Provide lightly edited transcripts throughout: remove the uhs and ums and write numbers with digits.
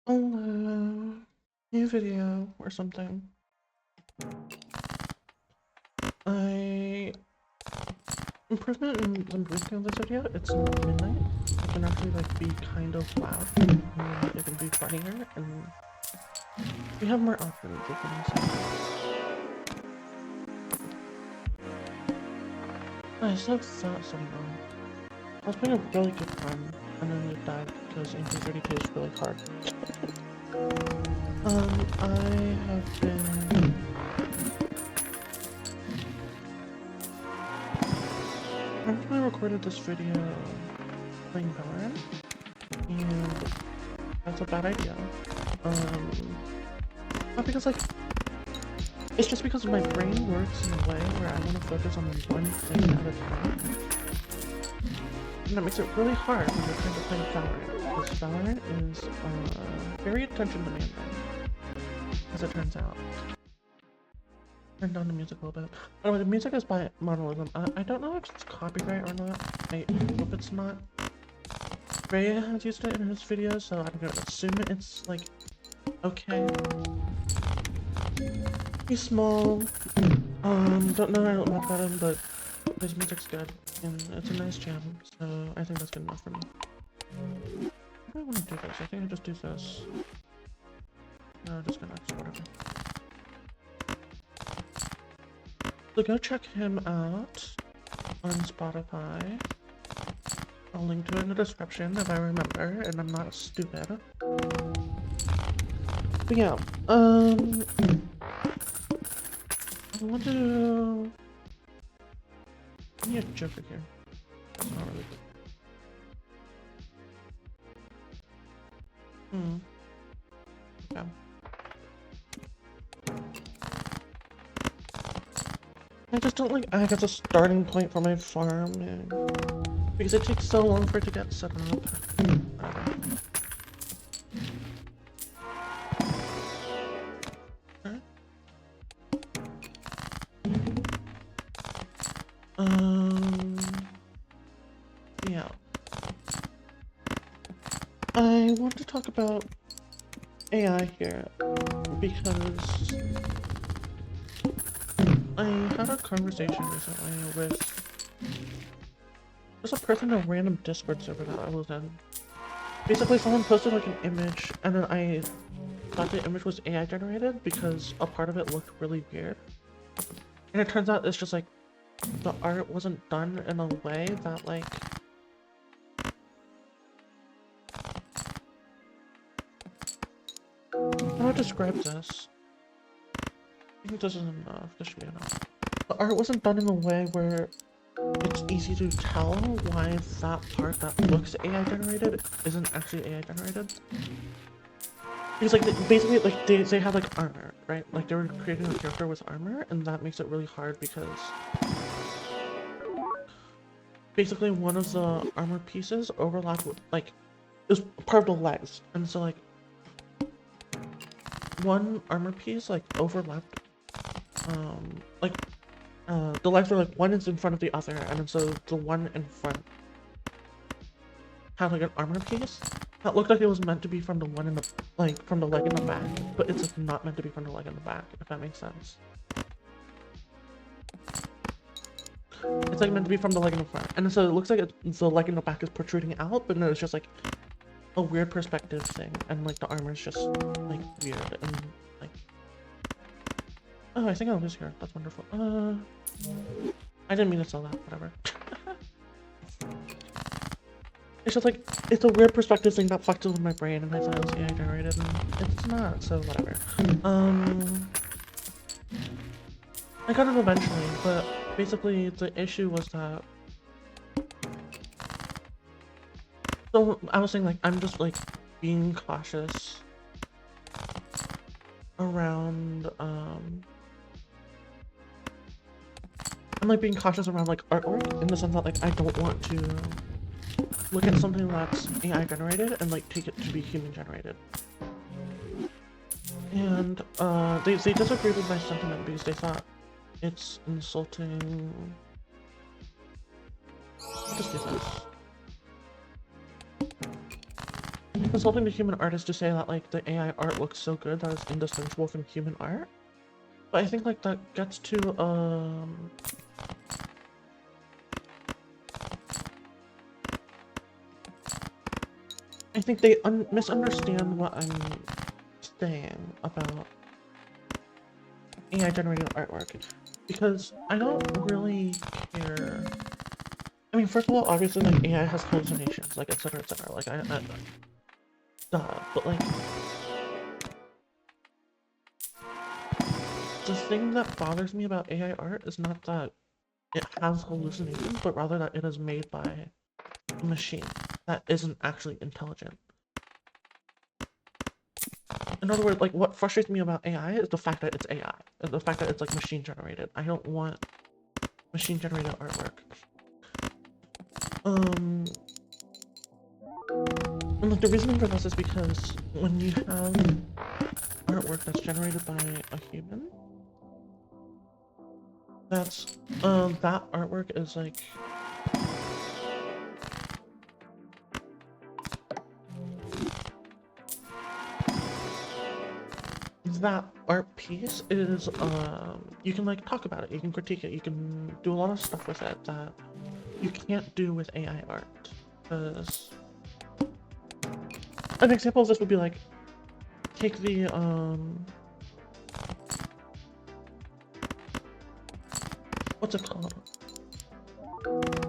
Hello. New video or something. Improvement in the boosting of this video, it's midnight. It can actually like be kind of loud. And it can be funnier and we have more options if you want to say. Nice, I thought something wrong. I was playing a really good fun and then it died because MP32 is really hard. I have been I actually recorded this video playing Valorant, and that's a bad idea. Not because like, it's just because my brain works in a way where I want to focus on one thing at a time. And that makes it really hard when you're trying to play Valorant, because Valorant is very attention demanding, as it turns out. Turn down the music a little bit. By the way, the music is by Monolithm. I don't know if it's copyright or not. I hope it's not. Raya has used it in his videos, so I'm gonna assume it's like okay. He's small. Don't know much about him, but his music's good, and it's a nice jam. So I think that's good enough for me. I want to do this. I think I just do this. No, just gonna whatever. So go check him out on Spotify. I'll link to it in the description if I remember, and I'm not stupid. But yeah, I want to... I need a joker here. That's not really good. Okay. I just don't like ag as a starting point for my farm, man. Because it takes so long for it to get set up. Yeah. I want to talk about AI here because I had a conversation recently with just a person in a random Discord server that I was in. Basically, someone posted like an image, and then I thought the image was AI generated because a part of it looked really weird. And it turns out it's just like the art wasn't done in a way that like how do I describe this? I think this is enough. This should be enough. The art wasn't done in a way where it's easy to tell why that part that looks AI generated isn't actually AI generated. Because like basically like they have like armor, right? Like they were creating a character with armor, and that makes it really hard because basically one of the armor pieces overlapped with like it was part of the legs, and so like one armor piece like overlapped like the legs were like one is in front of the other, and then so the one in front had like an armor piece that looked like it was meant to be from the one in the like from the leg in the back, but it's like not meant to be from the leg in the back, if that makes sense. It's like meant to be from the leg in the front, and so it looks like the leg in the back is protruding out, but no, it's just like a weird perspective thing, and like the armor is just like weird and like. Oh, I think I'll lose here. That's wonderful. I didn't mean to sell that. Whatever. It's just like it's a weird perspective thing that fucked with my brain, and I thought it was AI generated, and it's not. So whatever. I got it eventually, but basically the issue was that. So I was saying like I'm just like being cautious around I'm like being cautious around like artwork in the sense that like I don't want to look at something that's AI generated and like take it to be human generated. And they disagreed with my sentiment because they thought it's insulting. I'll just do this. consulting the human artist to say that like the AI art looks so good that it's indistinguishable from human art. But I think like that gets to I think they misunderstand what I'm saying about AI generated artwork, because I don't really care. I mean, first of all, obviously like AI has hallucinations, like etc etc. Like duh. But like the thing that bothers me about AI art is not that it has hallucinations, but rather that it is made by a machine that isn't actually intelligent. In other words, like what frustrates me about AI is the fact that it's AI, and the fact that it's like machine generated. I don't want machine generated artwork. And like, the reasoning for this is because when you have artwork that's generated by a human, that's that artwork is like that art piece is you can like talk about it, you can critique it, you can do a lot of stuff with it that you can't do with AI art. Because an example of this would be like, take the what's it called?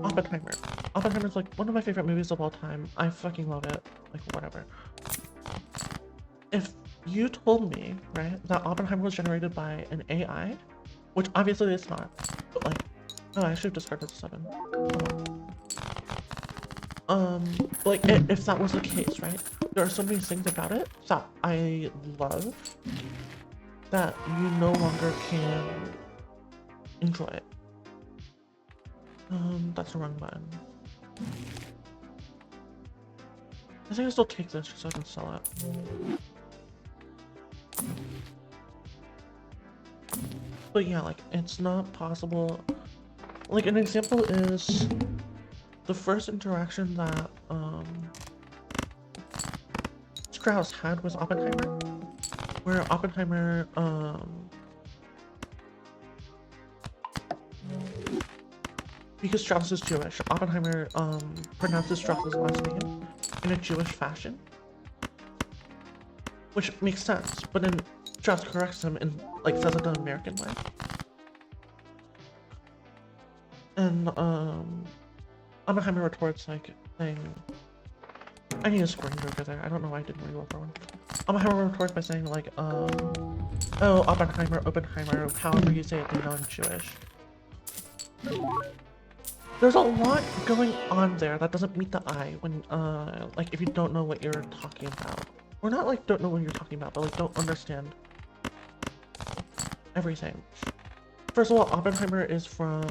Oppenheimer. Oppenheimer's like one of my favorite movies of all time. I fucking love it. Like whatever. If you told me, right, that Oppenheimer was generated by an AI, which obviously it's not, but like, oh, I should have discarded the 7. Like, if that was the case, right, there are so many things about it that I love that you no longer can enjoy it. That's the wrong button. I think I'll still take this just so I can sell it. But yeah, like, it's not possible. Like, an example is the first interaction that, Strauss had with Oppenheimer, where Oppenheimer, because Strauss is Jewish, Oppenheimer, pronounces Strauss's last name in a Jewish fashion. Which makes sense, but then Strauss corrects him and, like, says it the American way. And, Oppenheimer retorts, like, saying... I need a screen joker there, I don't know why I didn't reload for one. Oppenheimer retorts by saying, like, oh, Oppenheimer, however you say it, they know I'm Jewish. There's a lot going on there that doesn't meet the eye when, like, if you don't know what you're talking about. Or not, like, don't know what you're talking about, but, like, don't understand everything. First of all, Oppenheimer is from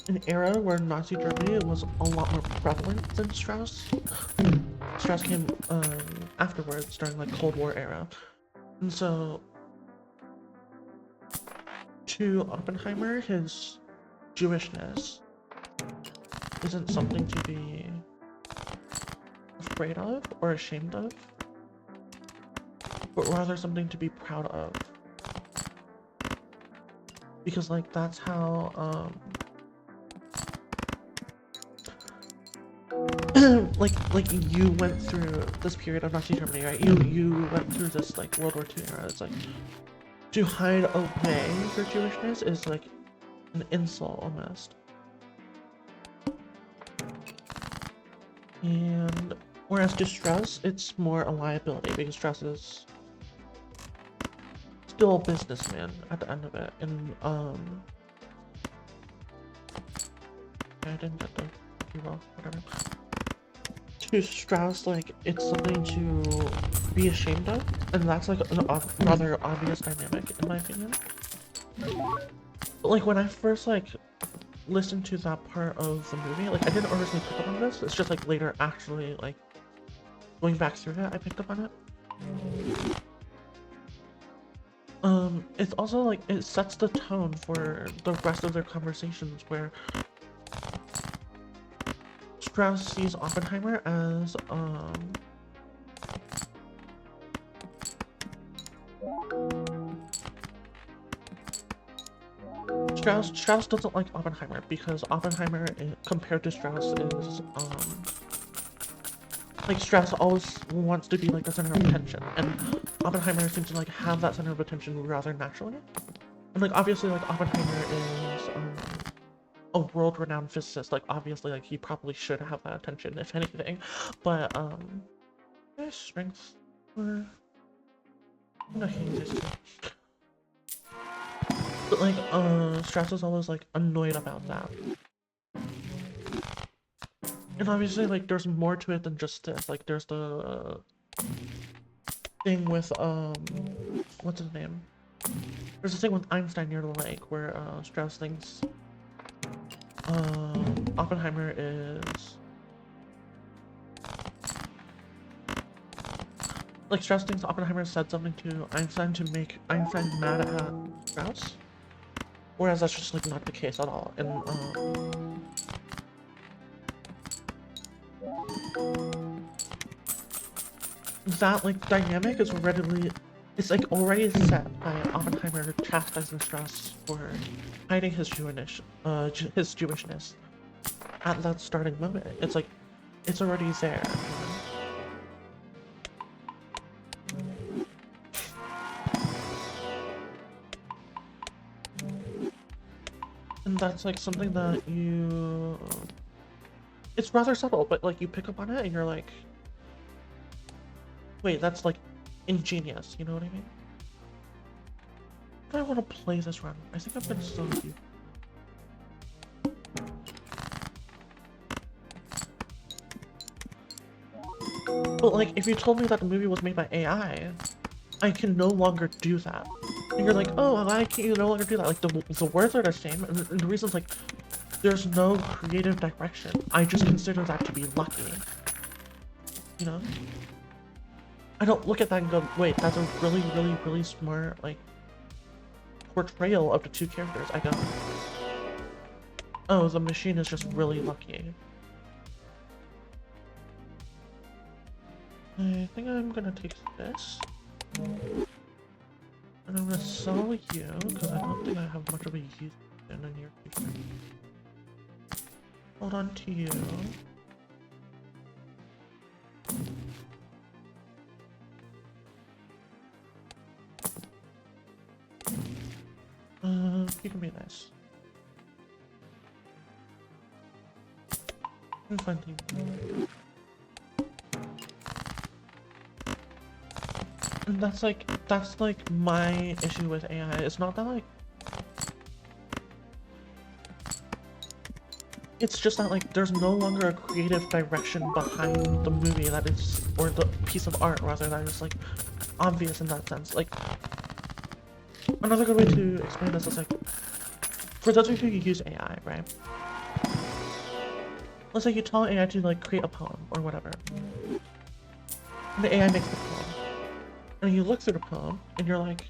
an era where Nazi Germany was a lot more prevalent than Strauss. Strauss came, afterwards, during, like, Cold War era. And so, to Oppenheimer, his Jewishness isn't something to be afraid of or ashamed of, but rather something to be proud of. Because, like, that's how, like you went through this period of Nazi Germany, right? You went through this, like, World War II era. It's like, to hide away your Jewishness is, like, an insult, almost. And whereas to Strauss, it's more a liability, because Strauss is still a businessman at the end of it. And, I didn't get the well, whatever. To Strauss, like, it's something to be ashamed of, and that's, like, a rather obvious dynamic, in my opinion. But, like, when I first, like, listened to that part of the movie, like, I didn't originally pick up on this, it's just, like, later actually, like, going back through that, I picked up on it. It's also, like, it sets the tone for the rest of their conversations, where Strauss sees Oppenheimer as Strauss doesn't like Oppenheimer because Oppenheimer, compared to Strauss, is like Strauss always wants to be like the center of attention, and Oppenheimer seems to like have that center of attention rather naturally. And like obviously, like Oppenheimer is a world-renowned physicist. Like obviously, like he probably should have that attention if anything, but his strengths were no this. But like, Strauss is always like annoyed about that. And obviously, like, there's more to it than just this. Like, there's the thing with what's his name? There's a thing with Einstein near the lake where Strauss thinks Oppenheimer is like Strauss thinks Oppenheimer said something to Einstein to make Einstein mad at Strauss. Whereas that's just like not the case at all. And that like dynamic is it's like already set by Oppenheimer chastising Strauss for hiding his Jewishness at that starting moment. It's like it's already there. And that's like something that it's rather subtle, but like you pick up on it and you're like, wait, that's like ingenious, you know what I mean? I want to play this run. I think I've been so cute. But like, if you told me that the movie was made by AI, I can no longer do that. And you're like, oh, why can't you no longer do that? Like, the words are the same, and the reason's like, there's no creative direction. I just consider that to be lucky. You know? I don't look at that and go, wait, that's a really, really, really smart, like, portrayal of the two characters. I go, oh, the machine is just really lucky. I think I'm gonna take this. And I'm gonna sell you, because I don't think I have much of a use in the near future. Hold on to you. You can be nice. I'm fine to you. And that's like my issue with AI. It's not that like it's just that like there's no longer a creative direction behind the movie that is, or the piece of art rather, that is like obvious in that sense. Like another good way to explain this is like, for those of you who use AI, right? Let's say you tell AI to like create a poem or whatever, and the AI makes the poem. And you look through the poem, and you're like,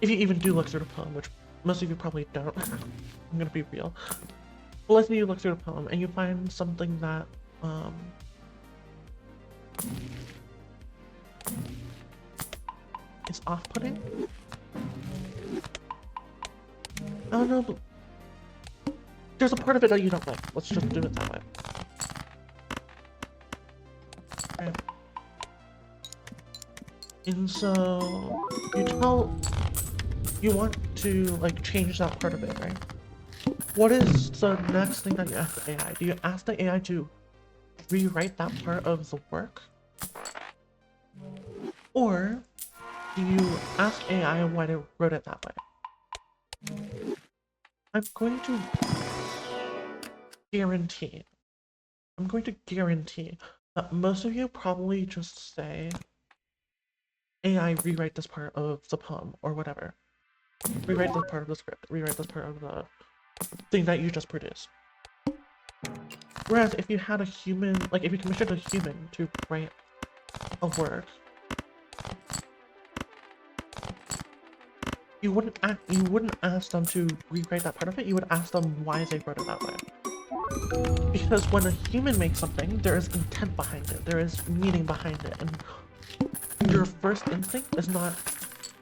if you even do look through the poem, which most of you probably don't, I'm gonna be real. But let's say you look through the poem, and you find something that, is off-putting? I don't know, but there's a part of it that you don't like. Let's just do it that way. Right. And so you want to like change that part of it, right? What is the next thing that you ask the AI? Do you ask the AI to rewrite that part of the work? Or do you ask AI why they wrote it that way? I'm going to guarantee that most of you probably just say, AI, rewrite this part of the poem, or whatever. Rewrite this part of the script, rewrite this part of the thing that you just produced. Whereas if you had a human, like if you commissioned a human to write a work, you wouldn't ask them to rewrite that part of it, you would ask them why they wrote it that way. Because when a human makes something, there is intent behind it, there is meaning behind it, and your first instinct is not,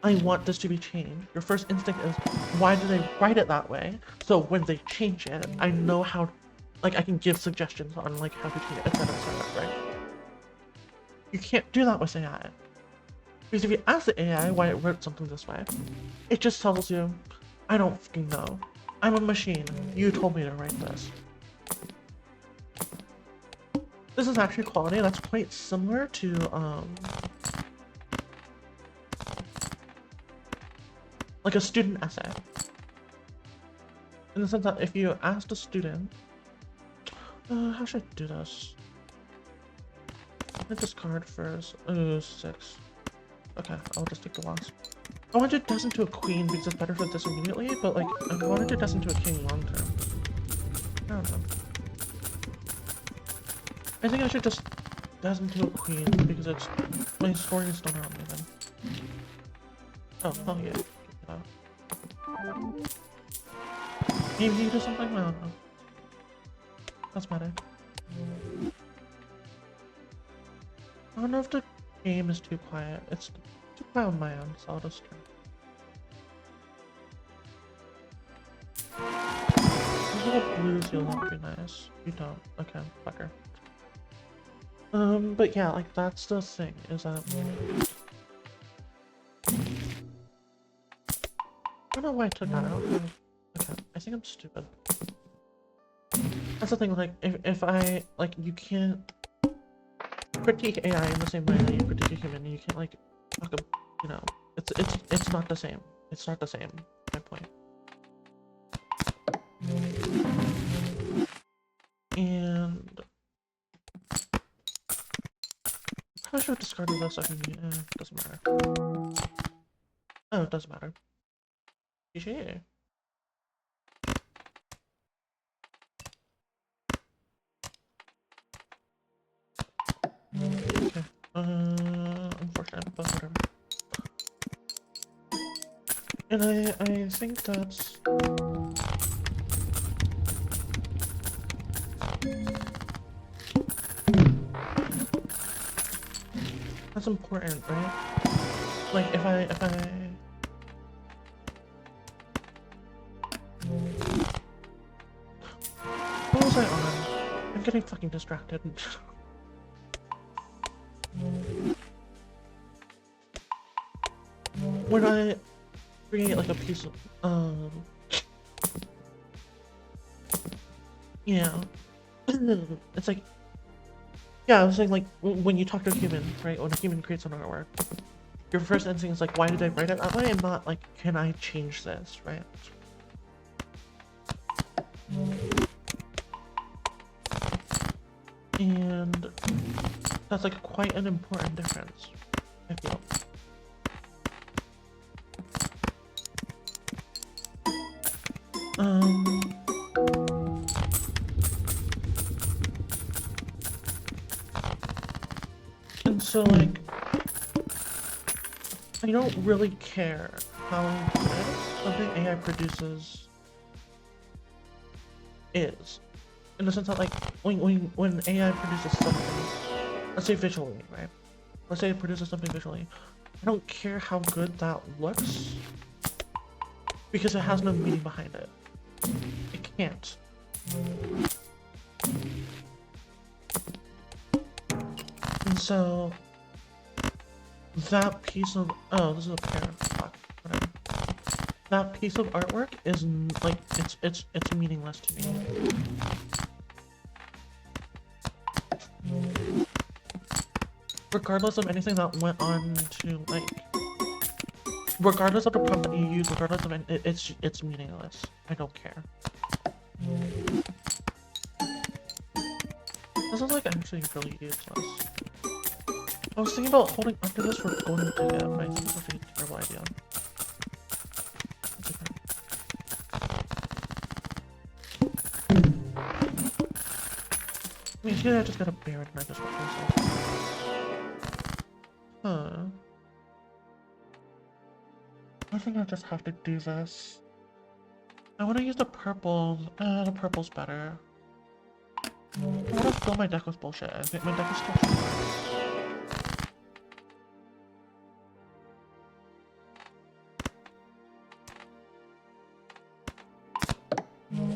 I want this to be changed. Your first instinct is, why did they write it that way? So when they change it, I know how, like, I can give suggestions on, like, how to change it, etc., etc., right? You can't do that with AI. Because if you ask the AI why it wrote something this way, it just tells you, I don't fucking know. I'm a machine. You told me to write this. This is actually quality that's quite similar to, like a student essay. In the sense that if you asked a student, how should I do this? I discard first. 6. Okay, I'll just take the loss. I want to dust into a queen because it's better for this immediately, but like, I wanted to dust into a king long term. I don't know. I think I should just dust into a queen because it's, my scoring is still not moving. Oh, hell yeah. Maybe you do something? I don't know. That's better. I don't know if the game is too quiet. It's too quiet on my end, so I'll just turn. These little blues you'll not be nice. You don't. Okay, fucker. But yeah, like that's the thing, is that I don't know why I took that out. Okay, I think I'm stupid. That's the thing, like if I like you can't critique AI in the same way that you critique a human. You can't like talk about, you know, it's not the same. It's not the same. My point. And I should have discarded this. I mean, doesn't matter. Oh, it doesn't matter. Yeah. Okay. Unfortunate, but whatever. And I think that's important, right? Like if I what was I on? I'm getting fucking distracted. When I create like a piece of yeah. It's like, yeah, I was saying like when you talk to a human, right? When a human creates an artwork, your first instinct is like, why did I write it that way? And not like, can I change this, right? And that's like quite an important difference, I feel. And so like, I don't really care how good something AI produces is. In the sense that like, when AI produces something, let's say visually, right? Let's say it produces something visually. I don't care how good that looks, because it has no meaning behind it. It can't. And so, that piece of, oh, this is a pair, fuck, whatever. That piece of artwork is, like, it's meaningless to me. Regardless of anything that went on to, like, regardless of the prompt that you use, regardless of it's meaningless. I don't care. This is like actually really useless. I was thinking about holding onto this for golden ticket, but I think it's actually a terrible idea. I mean, here I just got a bear and I just want myself. Huh. I think I just have to do this. I want to use the purple. The purple's better. I want to fill my deck with bullshit. I think my deck is still too hard.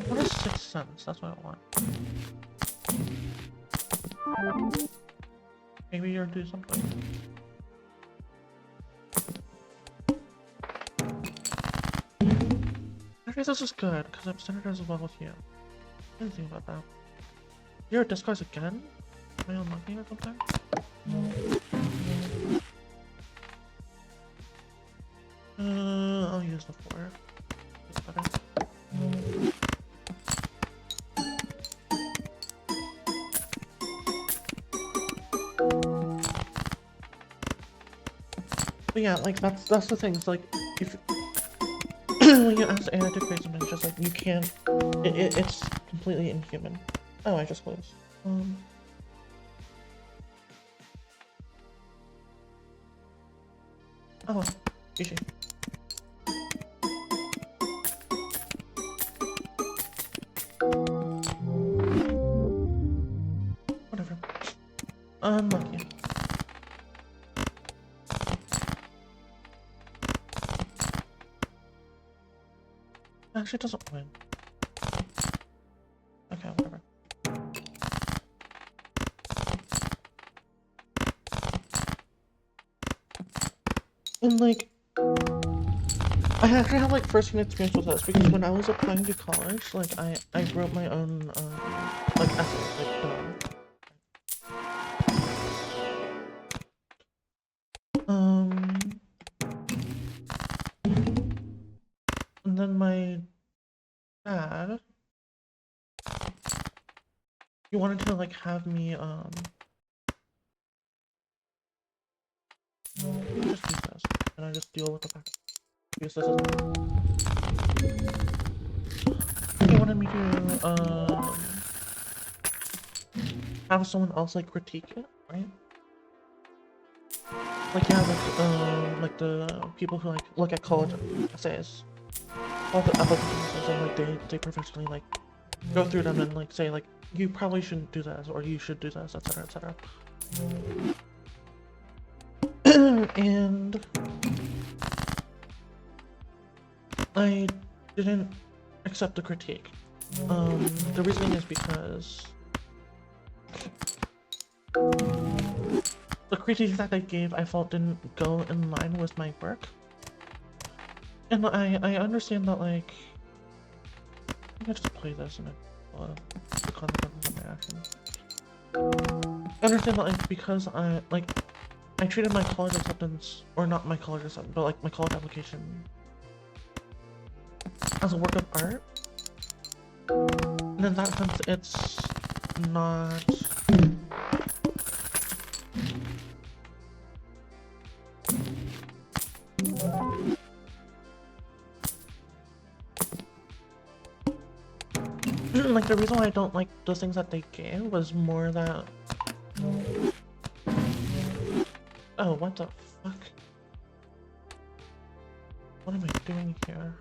What is 6 cents? That's what I want. Maybe you'll do something. I guess this is good, because I'm centered as well with you. I didn't think about that. You're a discards again? Am I unlucky or something? I'll use the 4. That's better. But yeah, like that's the thing. It's like if when you ask AI to create something, it's just like you can't. It's completely inhuman. Oh, I just closed. Oh, GG. Whatever. Unlucky. Actually, it doesn't win. Okay, whatever. And like, I actually have like first-hand experience with this because when I was applying to college, like I wrote my own like essays, like and then my dad, he wanted to like have me just use this, and I just deal with the fact use this as he wanted me to have someone else like critique it, right? Like yeah, like the people who like look at college essays, all the applications, and like they professionally like go through them and like say like you probably shouldn't do this or you should do this, etc., etc. And I didn't accept the critique. The reasoning is because the critique that they gave I felt didn't go in line with my work. And I understand that like I can just play this and the consequences of my actions. I understand that like because I treated my college acceptance, or not my college acceptance, but like my college application as a work of art. And in that sense, it's not. Like the reason why I don't like those things that they gave was more that. Oh, what the fuck? What am I doing here?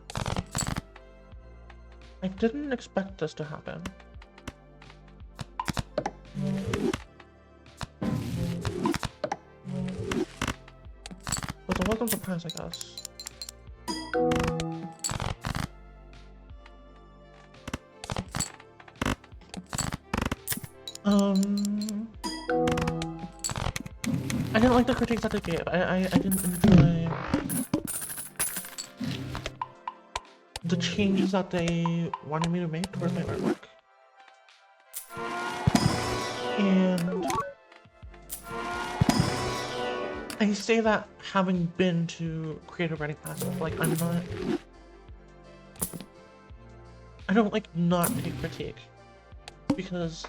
I didn't expect this to happen. But a welcome surprise, I guess. I didn't like the critiques that they gave. I didn't enjoy the changes that they wanted me to make towards my artwork. And I say that having been to creative writing classes, like I don't like not take critique, because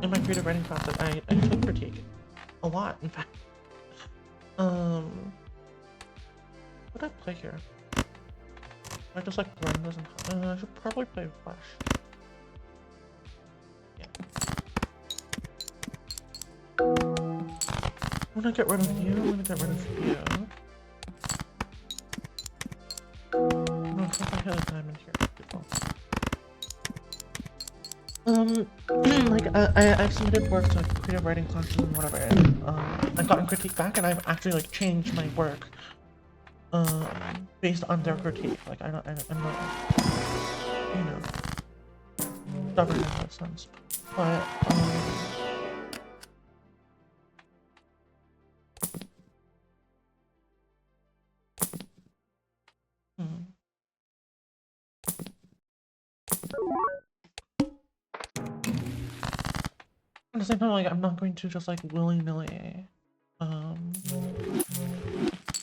in my creative writing class I took critique a lot, in fact. What did I play here? I just like run doesn't. I should probably play Flash. Yeah. I'm gonna get rid of you. I'm gonna get rid of you. No, I have a diamond here. Beautiful. Like, I've submitted work to, like, creative writing classes and whatever, and, I've gotten critique back, and I've actually, like, changed my work, based on their critique. Like, I'm not, you know, stubborn in that sense. But, hmm. At the same time, like, I'm not going to just, like, willy-nilly,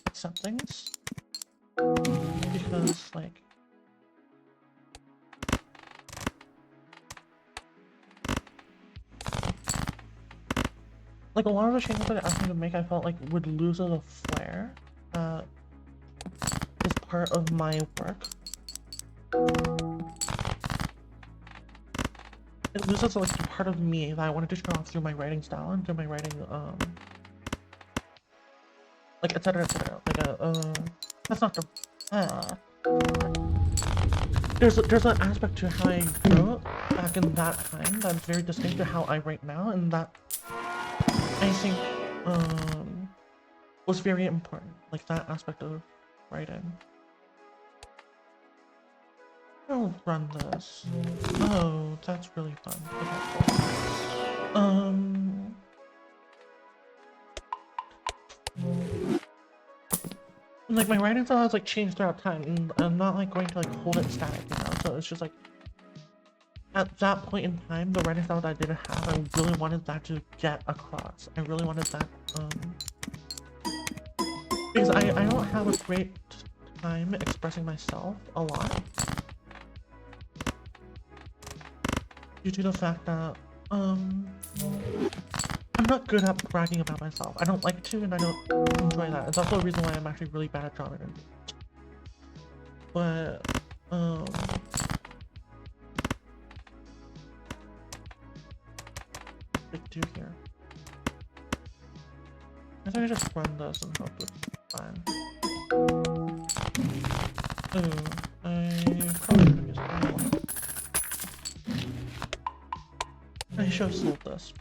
accept things, because, like, a lot of the changes that it asked me to make, I felt like would lose the flair that is part of my work. It loses, like, the part of me that I wanted to show off through my writing style and through my writing, like, etc, etc. Like, that's not the, there's an aspect to how I wrote back in that time that's very distinct to how I write now, and that I think, was very important, like, that aspect of writing. I'll run this. Oh, that's really fun. Okay, cool. Like, my writing style has, like, changed throughout time, and I'm not, like, going to, like, hold it static, you know? So it's just, like, at that point in time, the writing style that I didn't have, I really wanted that to get across. I really wanted that, because I don't have a great time expressing myself a lot. Due to the fact that, I'm not good at bragging about myself. I don't like to, and I don't enjoy that. It's also a reason why I'm actually really bad at drawing. But, big two here. I think I just run this and hope it's fine. Ooh, I probably could have used it. I should have sold this.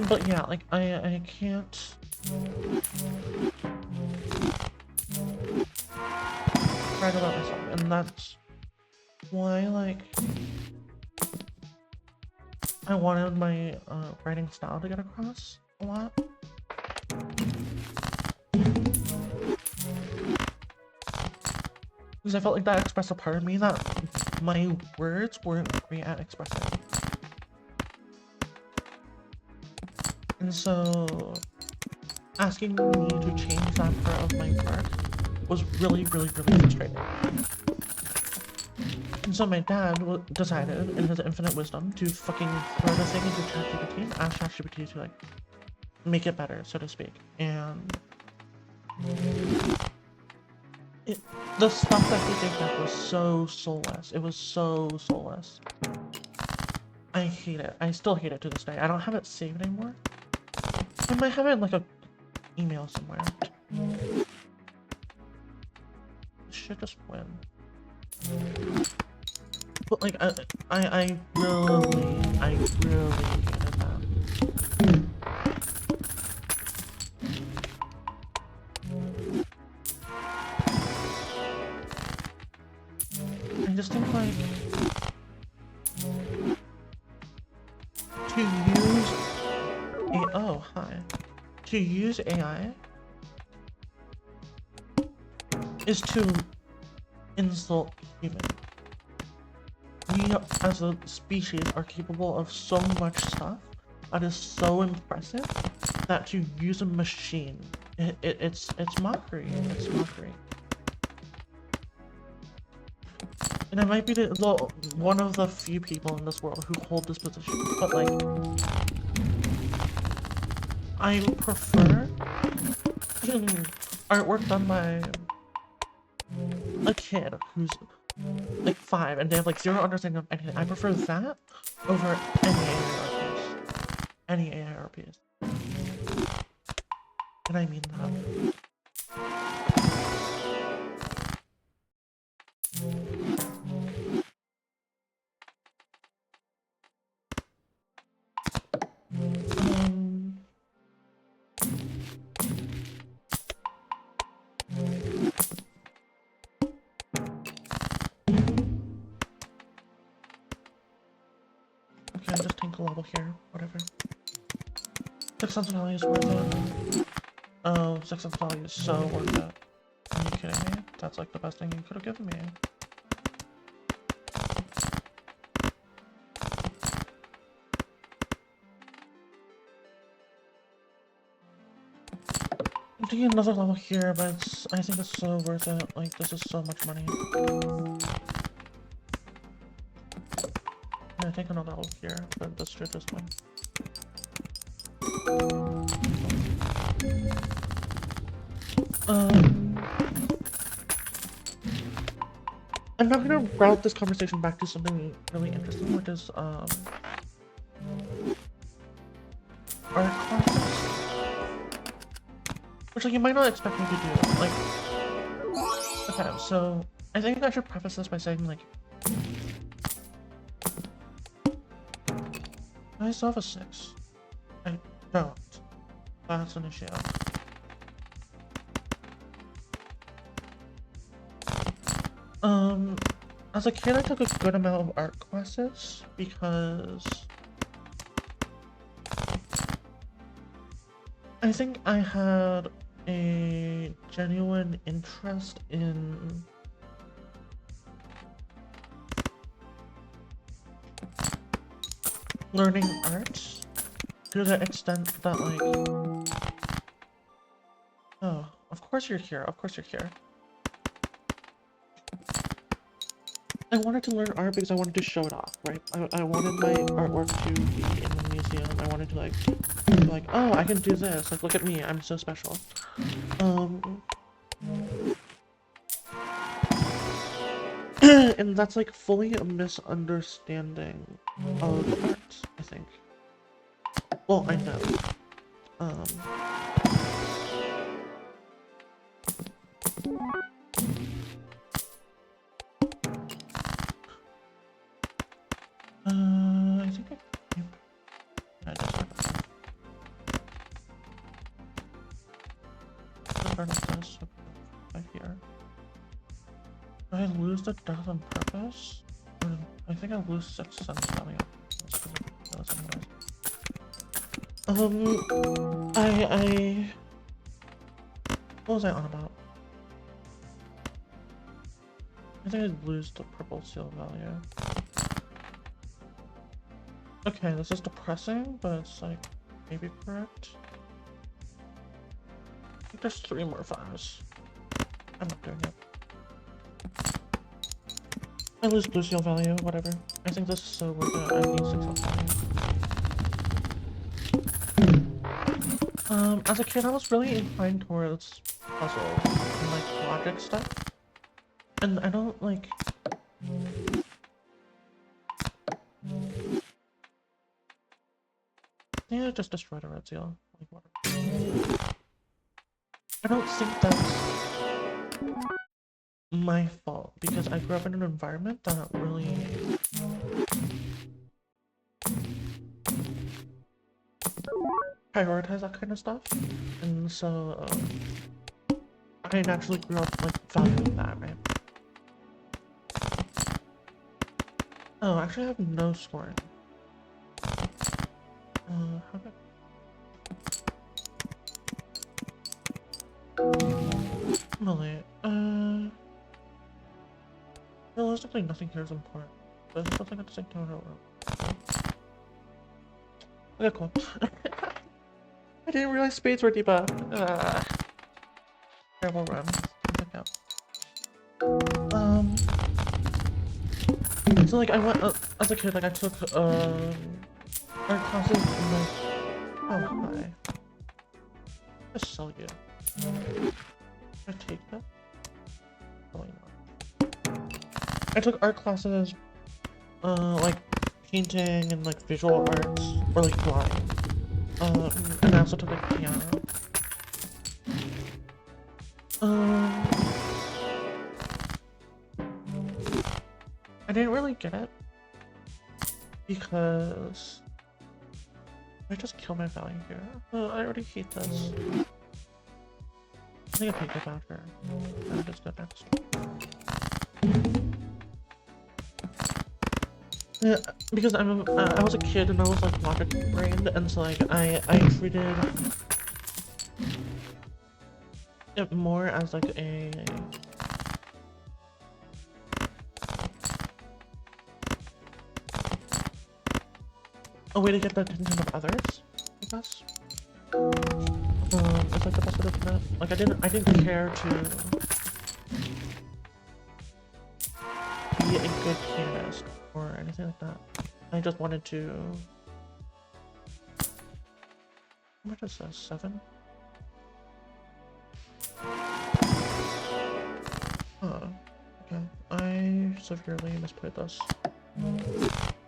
But yeah, like, I can't brag about myself, and that's why, like, I wanted my writing style to get across a lot. Because I felt like that expressed a part of me that my words weren't great at expressing. And so, asking me to change that part of my work was really, really, really frustrating. And so my dad decided, in his infinite wisdom, to fucking throw this thing into ChatGPT and ask ChatGPT to, like, make it better, so to speak. And the stuff that he gave back was so soulless. It was so soulless. I hate it. I still hate it to this day. I don't have it saved anymore. I might have it in, like, a email somewhere. This should just win. But, like, I really hated that. I just think, like, to use oh, hi. To use AI is to insult humans. We, as a species, are capable of so much stuff that is so impressive that to use a machine, it's mockery. It's mockery. And I might be one of the few people in this world who hold this position, but, like, I prefer artwork done by a kid who's, like, 5 and they have, like, zero understanding of anything. I prefer that over any AIRPs. And I mean that. a level here, whatever. 6 cents value is worth it. Oh, 6 cents value is so worth it. Are you kidding me? That's like the best thing you could have given me. I'm taking another level here, but I think it's so worth it. Like, this is so much money. Yeah, take another level here, but let's do it this way. I'm now gonna route this conversation back to something really interesting, which is, art classes. Which, like, you might not expect me to do. Like, okay, so, I think I should preface this by saying, like, I still have a 6. I don't. That's an issue. As a kid, I took a good amount of art classes because I think I had a genuine interest in learning art to the extent that, like, oh, of course you're here, of course you're here. I wanted to learn art because I wanted to show it off, right? I wanted my artwork to be in the museum. I wanted to, like, oh, I can do this. Like, look at me. I'm so special. And that's, like, fully a misunderstanding of art, I think. Well, I know. I think I just start off this right here. Did I lose the death on purpose? Or I think I lose 6 cents value. What was I on about? I think I lose the purple seal value. Okay, this is depressing, but it's like maybe correct. I think there's 3 more 5s. I'm not doing it. I lose blue seal value, whatever. I think this is so worth it. I need 6 cents value. As a kid, I was really inclined towards puzzle and like logic stuff. And I don't like. Yeah, I just destroyed a red seal. Like, whatever. I don't think that's my fault because I grew up in an environment that really prioritized that kind of stuff, and so I naturally grew up like valuing that, right? Oh, actually, I have no scoring. How did Emily, realistically nothing here is important, but there's something at the same time. Okay, cool. I didn't realize spades were debuffed. Terrible run. So like I went, as a kid, like I took, art classes and like, oh hi. Just sell you. Can I take that? Probably not. I took art classes, like painting and like visual arts, or like drawing. And I also took like piano. I didn't really get it because I just kill my value here. I already hate this. I think I take it after. I'll just go next. Yeah, because I was a kid and I was like logic brained, and so like I treated it more as like a way to get the attention of others, I guess. It's like the best way to put it. Like I didn't care to be a good pianist or anything like that. I just wanted to. How much is this? 7? Huh. Okay. I severely misplayed this.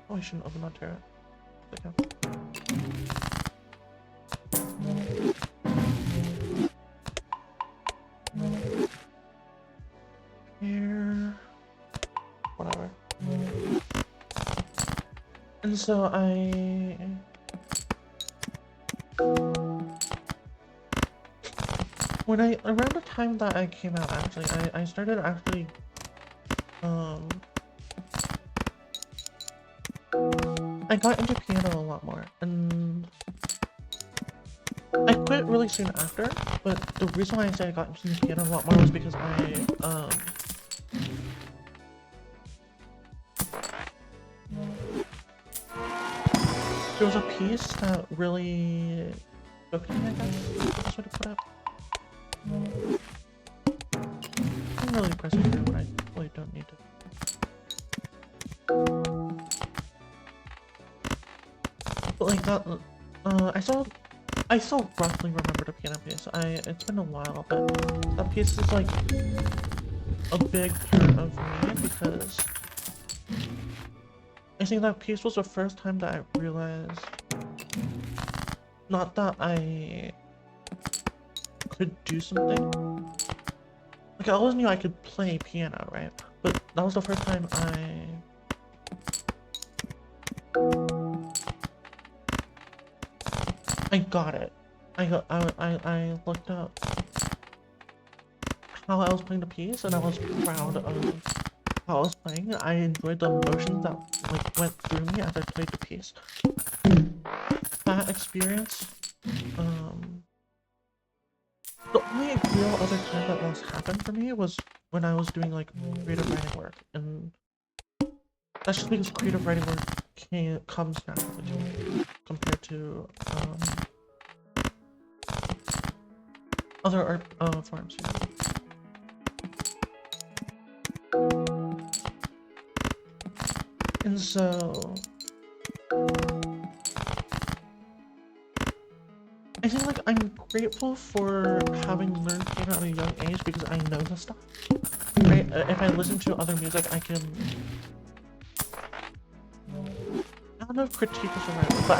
Oh, I shouldn't open that tarot. Okay. Here. Whatever. And so around the time that I came out, actually, I started actually, I got into piano a lot more, and I quit really soon after, but the reason why I say I got into piano a lot more was because there was a piece that really spoke to me, I guess, is the best way to put it. I'm really pressing here, but I really don't need to. But like that, I still roughly remember the piano piece. It's been a while, but that piece is like a big part of me because I think that piece was the first time that I realized, not that I could do something. Like I always knew I could play piano, right? But that was the first time I got it. I looked up how I was playing the piece, and I was proud of how I was playing. I enjoyed the emotions that like went through me as I played the piece. That experience, the only real other time that that's happened for me was when I was doing like creative writing work, and that's just because creative writing work comes naturally to me compared to other art forms. And so I think like I'm grateful for having learned piano at a young age because I know the stuff. Right? If I listen to other music, I can. I don't know if critique is the right word, but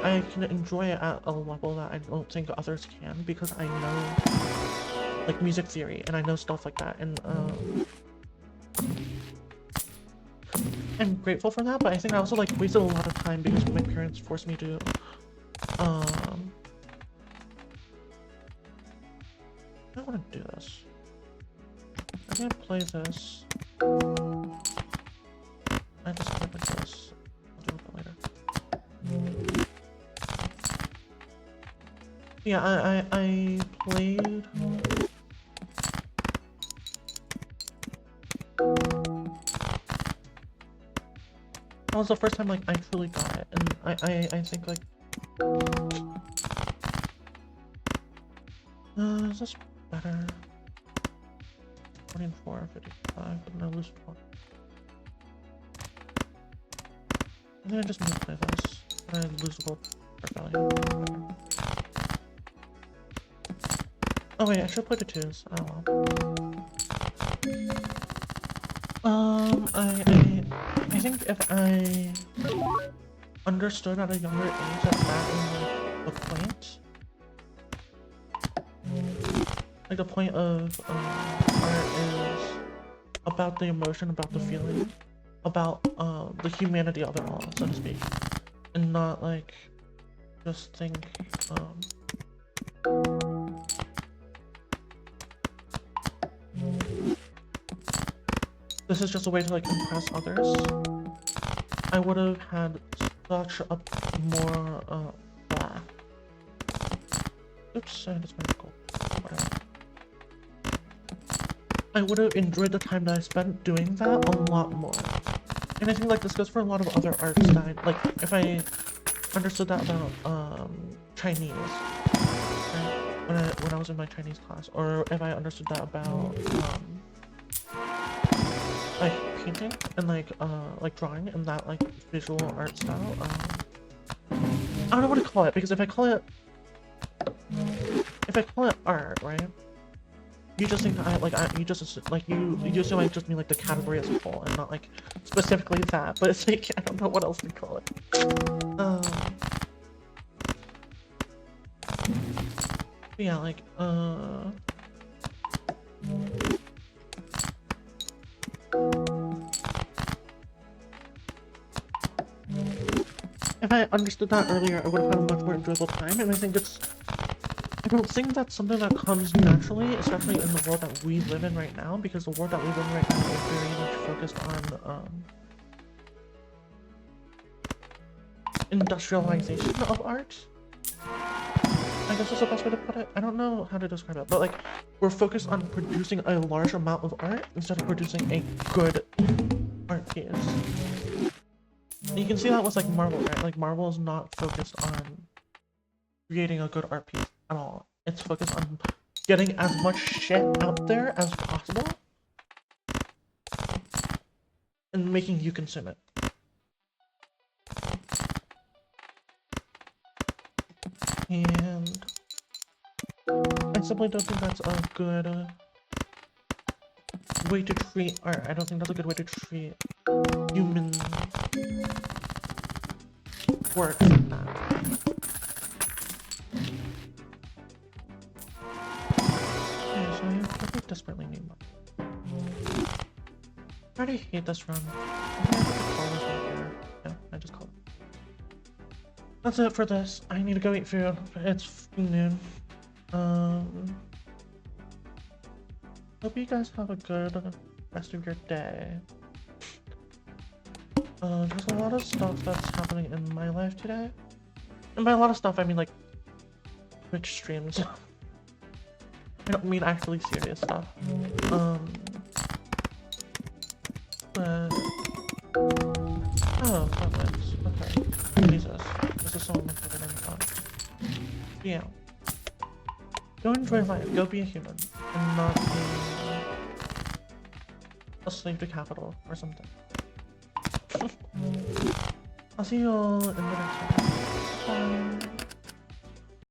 I can enjoy it at a level that I don't think others can because I know like music theory and I know stuff like that, and I'm grateful for that. But I think I also like wasted a lot of time because my parents forced me to I don't want to do this. I'm gonna play this. I just play like this. I'll do it later. Yeah, I played. That was the first time like I truly got it, and I think like is this better? 24, 55, but no lose 4. I think I just need to play this, and I lose a gold for value. Oh wait, I should play the 2s. Oh well. I think if I understood at a younger age that that is like the point. Like the point of art is about the emotion, about the feeling, about the humanity of it all, so to speak, and not like just think this is just a way to like impress others. I would have had such a more, blah. Oops, I just went gold. Whatever. I would have enjoyed the time that I spent doing that a lot more. And I think like this goes for a lot of other arts that like if I understood that about Chinese, right? When I was in my Chinese class, or if I understood that about like painting and like drawing and that like visual art style. I don't know what to call it, because if I call it art, right? You just think you assume I just mean like the category as a whole and not like specifically that, but it's like I don't know what else to call it. Yeah, like if I understood that earlier, I would have had a much more enjoyable time, and I don't think that's something that comes naturally, especially in the world that we live in right now, because the world that we live in right now is very much focused on industrialization of art. I guess that's the best way to put it. I don't know how to describe it, but like we're focused on producing a large amount of art instead of producing a good art piece. You can see that with like Marvel, right? Like Marvel is not focused on creating a good art piece at all. It's focused on getting as much shit out there as possible and making you consume it. And I simply don't think that's a good way to treat art. I don't think that's a good way to treat human work like that. Yeah, so I desperately need one. I already hate this run. I'm gonna have to call this one here. Yeah, I just called it. That's it for this. I need to go eat food. It's noon. Hope you guys have a good rest of your day. There's a lot of stuff that's happening in my life today. And by a lot of stuff, I mean like Twitch streams. I don't mean actually serious stuff. But oh, that wins. Okay. Jesus. This is so much better than I thought. Yeah. Go enjoy life. Go be a human. And not be a slave to capital or something. I'll see you all in the next one. Bye.